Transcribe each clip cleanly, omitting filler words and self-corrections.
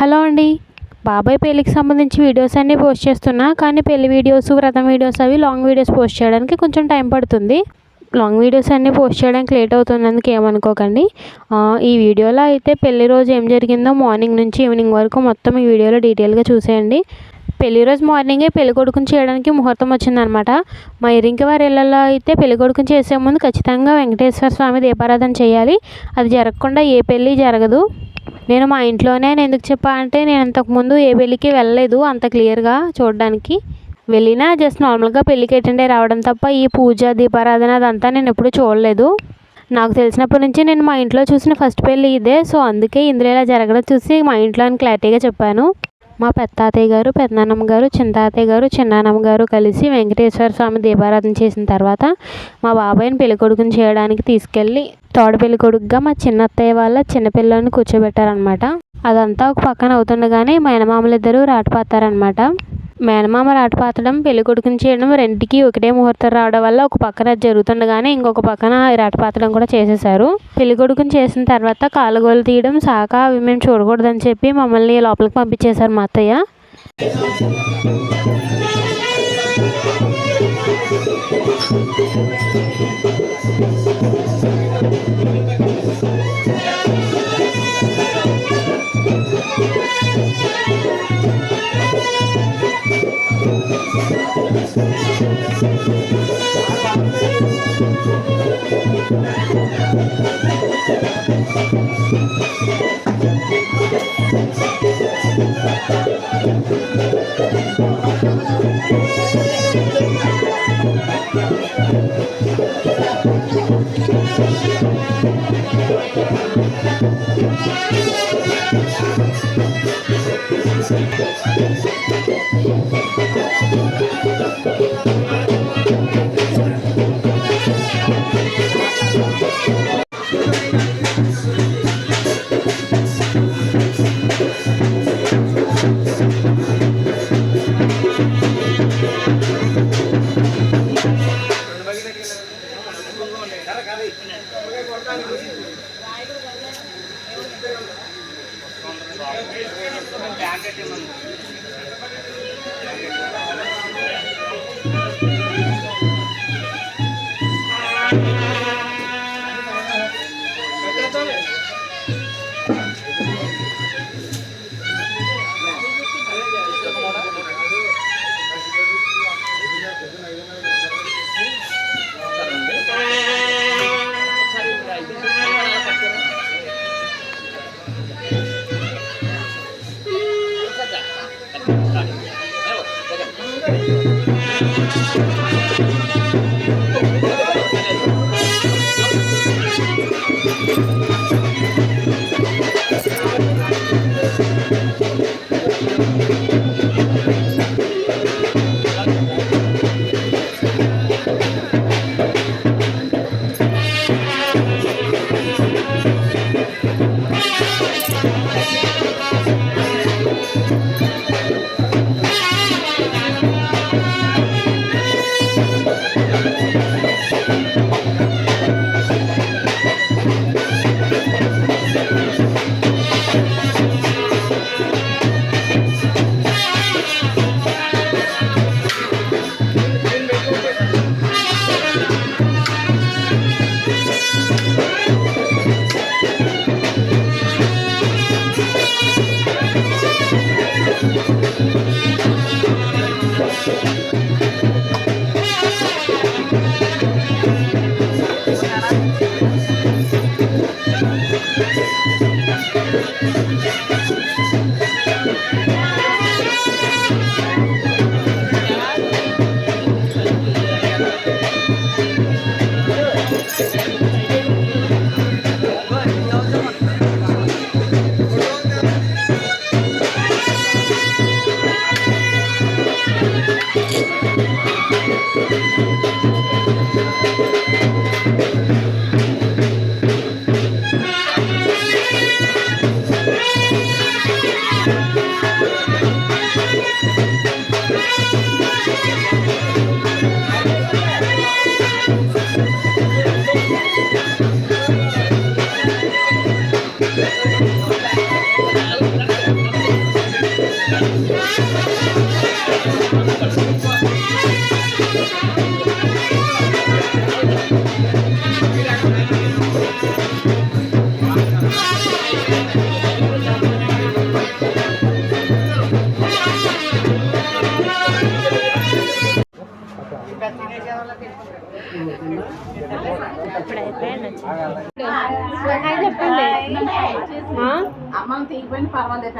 Hello అండి. బాబాయ్ పెళ్ళికి సంబంధించి వీడియోస్ అన్నీ పోస్ట్ చేస్తున్నా. కానీ పెళ్లి వీడియోస్, వ్రతం వీడియోస్ అవి లాంగ్ వీడియోస్ పోస్ట్ చేయడానికి కొంచెం టైం పడుతుంది. లాంగ్ వీడియోస్ అన్నీ పోస్ట్ చేయడానికి లేట్ అవుతున్నందుకు ఏమనుకోకండి. ఈ వీడియోలో అయితే పెళ్లి రోజు ఏం జరిగిందో మార్నింగ్ నుంచి ఈవినింగ్ వరకు మొత్తం ఈ వీడియోలో డీటెయిల్గా చూసేయండి. పెళ్లి రోజు మార్నింగే పెళ్ళికొడుకుని చేయడానికి ముహూర్తం వచ్చిందనమాట. మా ఇరింటి వారి ఇళ్లలో అయితే పెళ్ళికొడుకుని చేసే ముందు ఖచ్చితంగా వెంకటేశ్వర స్వామి దీపారాధన చేయాలి. అది జరగకుండా ఏ పెళ్ళి జరగదు. నేను మా ఇంట్లోనే ఎందుకు చెప్పా అంటే, నేను ఇంతకుముందు ఏ పెళ్ళికి వెళ్ళలేదు అంత క్లియర్గా చూడడానికి. వెళ్ళినా జస్ట్ నార్మల్గా పెళ్ళికి అటెండ్ అయ్యి రావడం తప్ప ఈ పూజ, దీపారాధన అదంతా నేను ఎప్పుడూ చూడలేదు. నాకు తెలిసినప్పటి నుంచి నేను మా ఇంట్లో చూసిన ఫస్ట్ పెళ్ళి ఇదే. సో అందుకే ఇందులో ఇలా జరగడం చూసి మా ఇంట్లో అని క్లారిటీగా చెప్పాను. మా పెద్దాతయ్య గారు, పెద్దనాన్నమ్మ గారు, చిన్నతాతయ్య గారు, చిన్నానమ్మ గారు కలిసి వెంకటేశ్వర స్వామి దీపారాధన చేసిన తర్వాత మా బాబాయ్ని పెళ్ళికొడుకుని చేయడానికి తీసుకెళ్ళి తోడ పెళ్ళికొడుకుగా మా చిన్నత్తయ్య వాళ్ళ చిన్నపిల్లని కూర్చోబెట్టారనమాట. అదంతా ఒక పక్కన అవుతుండగానే మేనమామలు ఇద్దరు రాటపాతారనమాట. మేనమామ రాటపాతడం, పెళ్ళికొడుకుని చేయడం రెండింటికి ఒకటే ముహూర్తం రావడం వల్ల ఒక పక్కన జరుగుతుండగానే ఇంకొక పక్కన రాటపాతడం కూడా చేసేసారు. పెళ్ళికొడుకుని చేసిన తర్వాత కాలుగోలు తీయడం, సాక అవి మేము చూడకూడదని చెప్పి మమ్మల్ని లోపలికి పంపించేశారు మా అత్తయ్య.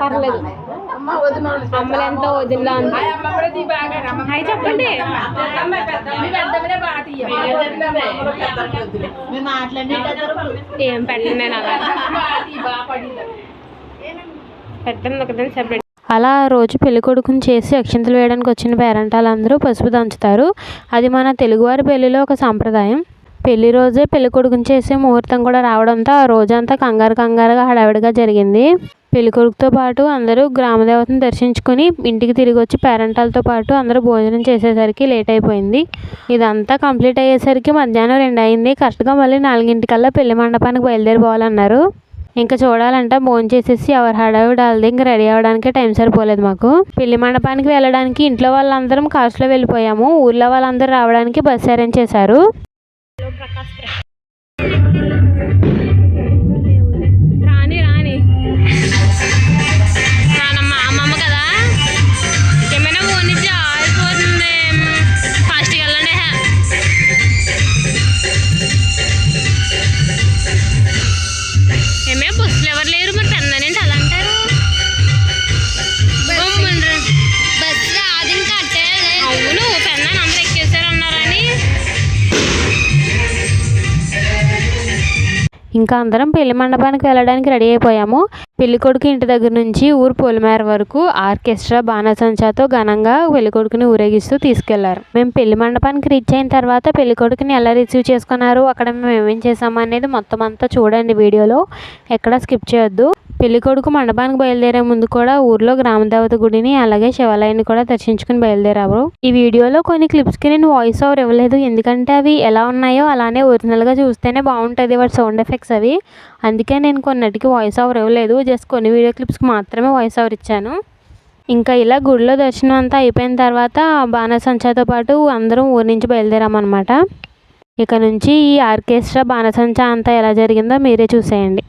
పర్లేదు అమ్మలు ఎంత వదిలా హాయ్ చెప్పండి. ఏం పెట్టండి నేను అలా పెట్టండి ఒకదాన్ని సెపరేట్. అలా రోజు పెళ్ళికొడుకుని చేసి అక్షింతలు వేయడానికి వచ్చిన పేరెంటాలందరూ పసుపు దంచుతారు. అది మన తెలుగువారి పెళ్లిలో ఒక సాంప్రదాయం. పెళ్లి రోజే పెళ్ళికొడుకుని చేసే ముహూర్తం కూడా రావడంతో ఆ రోజంతా కంగారుగా హడావిడిగా జరిగింది. పెళ్ళికొడుకుతో పాటు అందరూ గ్రామదేవతను దర్శించుకుని ఇంటికి తిరిగి వచ్చి పేరెంటాలతో పాటు అందరూ భోజనం చేసేసరికి లేట్ అయిపోయింది. ఇదంతా కంప్లీట్ అయ్యేసరికి మధ్యాహ్నం 2 అయింది. కరెక్ట్గా మళ్ళీ 4 పెళ్లి మండపానికి బయలుదేరిపోవాలన్నారు. ఇంకా చూడాలంటే భోంచేసేసి ఎవరి హడావిడి వాళ్ళది ఇంకా రెడీ అవ్వడానికి టైం సరిపోలేదు మాకు. పెళ్లి మండపానికి వెళ్ళడానికి ఇంట్లో వాళ్ళందరం కార్స్లో వెళ్ళిపోయాము. ఊర్లో వాళ్ళందరూ రావడానికి బస్సు అరేంజ్ చేశారు. రాని అమ్మమ్మ కదా ఏమైనా పోనిచ్చి ఆగిపోతుంది. ఫాస్ట్గా వెళ్ళండి. ఏమే బస్సులు ఎవరు లేరు మరి పెందనేంటి అలా అంటారు. బస్సు రాదు ఇంకా అట్టే. అవును పెందని అందరూ ఎక్కేసారు అన్నారని. ఇంకా అందరం పెళ్లి మండపానికి వెళ్ళడానికి రెడీ అయిపోయాము. పెళ్ళికొడుకు ఇంటి దగ్గర నుంచి ఊరు పొలిమేర వరకు ఆర్కెస్ట్రా బాణసంచాతో ఘనంగా పెళ్ళికొడుకుని ఊరేగిస్తూ తీసుకెళ్లారు. మేము పెళ్లి మండపానికి రీచ్ అయిన తర్వాత పెళ్ళికొడుకుని ఎలా రిసీవ్ చేసుకున్నారు, అక్కడ మేము ఏమేం చేసాము అనేది మొత్తం అంతా చూడండి వీడియోలో, ఎక్కడ స్కిప్ చేయొద్దు. పెళ్ళికొడుకు మండపానికి బయలుదేరే ముందు కూడా ఊర్లో గ్రామదేవత గుడిని అలాగే శివాలయాన్ని కూడా దర్శించుకుని బయలుదేరారు. ఈ వీడియోలో కొన్ని క్లిప్స్కి నేను వాయిస్ ఓవర్ ఇవ్వలేదు, ఎందుకంటే అవి ఎలా ఉన్నాయో అలానే ఒరిజినల్గా చూస్తేనే బాగుంటుంది వాటి సౌండ్ ఎఫెక్ట్స్ అవి. అందుకే నేను కొన్నిటికి వాయిస్ ఓవర్ ఇవ్వలేదు, జస్ట్ కొన్ని వీడియో క్లిప్స్కి మాత్రమే వాయిస్ ఓవర్ ఇచ్చాను. ఇంకా ఇలా గుడిలో దర్శనం అంతా అయిపోయిన తర్వాత బాణసంచాతో పాటు అందరం ఊరి నుంచి బయలుదేరామన్నమాట. ఇక నుంచి ఈ ఆర్కెస్ట్రా బాణసంచా అంతా ఎలా జరిగిందో మీరే చూసేయండి.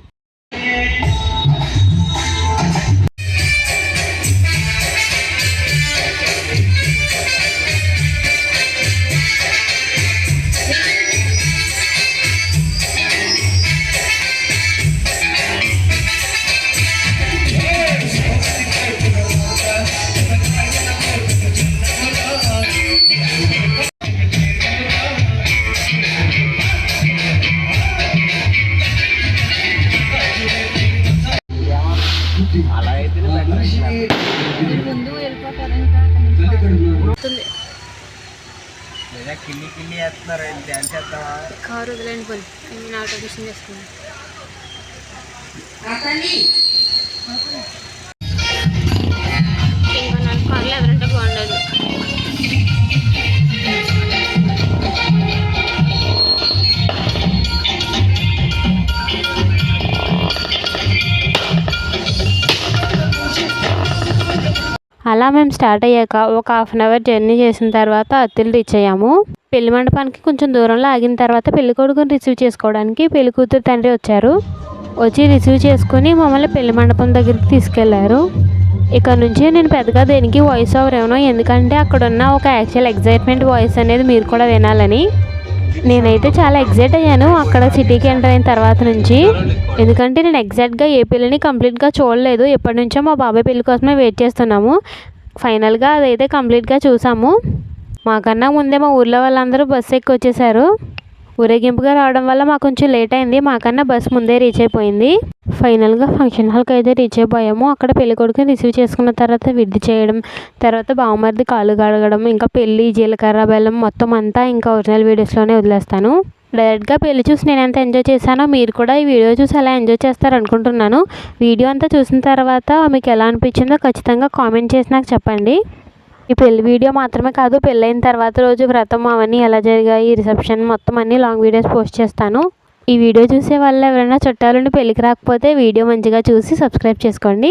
కారు వదిలేండి పోయి నేను ఆటో మిషన్ చేసుకున్నాను. ఇంకా నాకు కార్లో ఎవరంటే బాగుండదు. అలా మేము స్టార్ట్ అయ్యాక ఒక 1/2 అవర్ జర్నీ చేసిన తర్వాత అత్తిలి రీచ్ అయ్యాము. పెళ్లి మండపానికి కొంచెం దూరంలో ఆగిన తర్వాత పెళ్లి కొడుకుని రిసీవ్ చేసుకోవడానికి పెళ్లి కూతురు తండ్రి వచ్చారు. వచ్చి రిసీవ్ చేసుకుని మమ్మల్ని పెళ్లి మండపం దగ్గరికి తీసుకెళ్లారు. ఇక్కడ నుంచి నేను పెద్దగా దేనికి వాయిస్ ఓవర్ ఇవ్వను, ఎందుకంటే అక్కడ ఉన్న ఒక యాక్చువల్ ఎగ్జైట్మెంట్ వాయిస్ అనేది మీరు కూడా వినాలని. నేనైతే చాలా ఎగ్జైట్ అయ్యాను అక్కడ సిటీకి ఎంటర్ అయిన తర్వాత నుంచి, ఎందుకంటే నేను ఎగ్జాక్ట్గా ఏ పెళ్ళిని కంప్లీట్గా చూడలేదు. ఎప్పటి నుంచో మా బాబాయ్ పెళ్లి కోసమే వెయిట్ చేస్తున్నాము. ఫైనల్గా అదైతే కంప్లీట్గా చూసాము. మాకన్నా ముందే మా ఊర్లో వాళ్ళందరూ బస్సు ఎక్కి వచ్చేసారు. ఊరేగింపుగా రావడం వల్ల మాకు కొంచెం లేట్ అయింది, మాకన్నా బస్సు ముందే రీచ్ అయిపోయింది. ఫైనల్గా ఫంక్షన్ హాల్కి అయితే రీచ్ అయిపోయాము. అక్కడ పెళ్లి కొడుకుని రిసీవ్ చేసుకున్న తర్వాత విడిది చేయడం, తర్వాత బావమరిది కాళ్ళు కడగడం, ఇంకా పెళ్లి జీలకర్ర బెల్లం మొత్తం అంతా ఇంకా ఒరిజినల్ వీడియోస్లోనే వదిలేస్తాను. డైరెక్ట్గా పెళ్లి చూసి నేను ఎంత ఎంజాయ్ చేశానో మీరు కూడా ఈ వీడియో చూసి అలా ఎంజాయ్ చేస్తారనుకుంటున్నాను. వీడియో అంతా చూసిన తర్వాత మీకు ఎలా అనిపించిందో ఖచ్చితంగా కామెంట్ చేసి నాకు చెప్పండి. ఈ పెళ్లి వీడియో మాత్రమే కాదు, పెళ్ళైన తర్వాత రోజు వ్రతం అవన్నీ ఎలా జరిగాయి, రిసెప్షన్ మొత్తం అన్నీ లాంగ్ వీడియోస్ పోస్ట్ చేస్తాను. ఈ వీడియో చూసే వాళ్ళు ఎవరైనా చుట్టాలుండి పెళ్ళికి రాకపోతే వీడియో మంచిగా చూసి సబ్స్క్రైబ్ చేసుకోండి.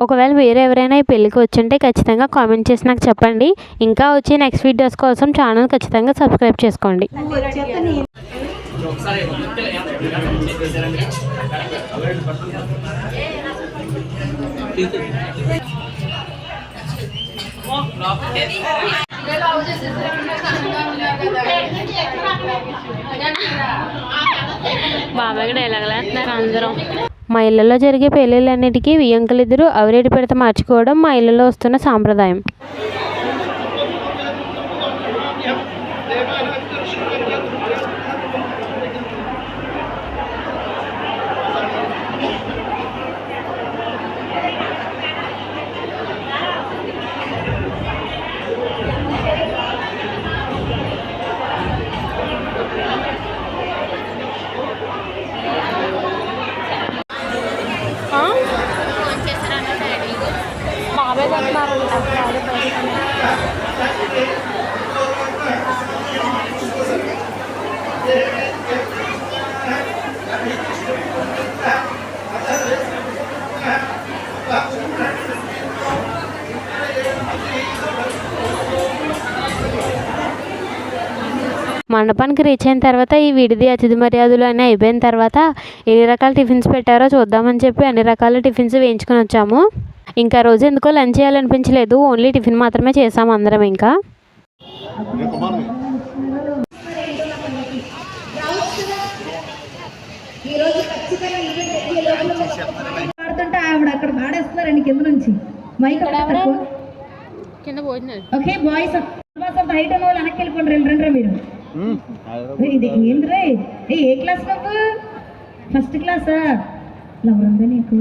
ఒకవేళ వేరే ఎవరైనా ఈ పెళ్ళికి వచ్చుంటే ఖచ్చితంగా కామెంట్ చేసి నాకు చెప్పండి. ఇంకా వచ్చే నెక్స్ట్ వీడియోస్ కోసం ఛానల్ ఖచ్చితంగా సబ్స్క్రైబ్ చేసుకోండి. బాబాయ్కి డైలాగులు వేస్తున్నారు అందరం. మా ఇళ్లలో జరిగే పెళ్ళిళ్ళన్నిటికీ వియ్యంకులిద్దరూ అవిరేటి పిడత మార్చుకోవడం మా ఇళ్లలో వస్తున్న సాంప్రదాయం. మండపానికి రీచ్ అయిన తర్వాత ఈ విడిది అతిథి మర్యాదలు అన్నీ అయిపోయిన తర్వాత ఎన్ని రకాల టిఫిన్స్ పెట్టారో చూద్దామని చెప్పి అన్ని రకాల టిఫిన్స్ వేయించుకొని వచ్చాము. ఇంకా రోజు ఎందుకో లంచ్ చేయాలనిపించలేదు, ఓన్లీ టిఫిన్ మాత్రమే చేసాము అందరం. ఇంకా ఆవిడ అక్కడ పాడేస్తున్నారండి కింద నుంచి మైక్ కింద పోయినారు. ఓకే బాయ్స్ హైట్ ఉన్న వాళ్ళు వెనక్కి వెళ్ళిపోండి. రెండు మీరు ఇది ఏంద్రే ఏ క్లాస్ బాబు? ఫస్ట్ క్లాసా? లవరుందా నీకు?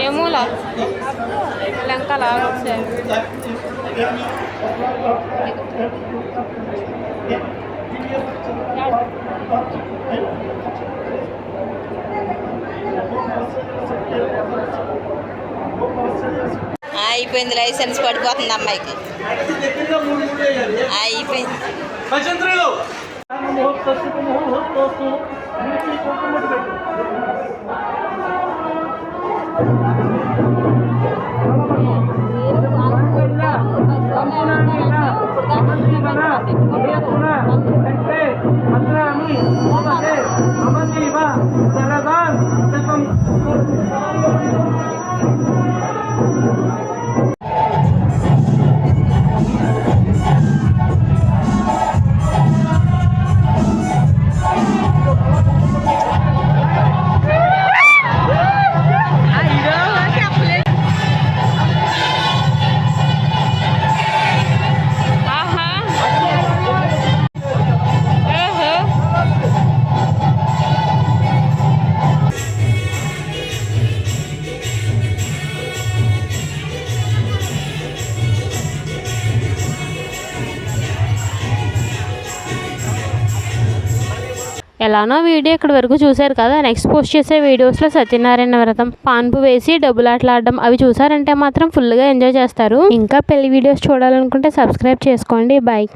ఏమూలా లంక లాగా వచ్చాయి. అయిపోయింది, లైసెన్స్ పడిపోతుంది అమ్మాయికి. అయిపోయింది. ఎలానో వీడియో ఇక్కడ వరకు చూశారు కదా. నెక్స్ట్ పోస్ట్ చేసే వీడియోస్లో సత్యనారాయణ వ్రతం, పాన్పు వేసి డబ్బులాటలాడడం అవి చూసారంటే మాత్రం ఫుల్గా ఎంజాయ్ చేస్తారు. ఇంకా పెళ్లి వీడియోస్ చూడాలనుకుంటే సబ్స్క్రైబ్ చేసుకోండి. బాయ్.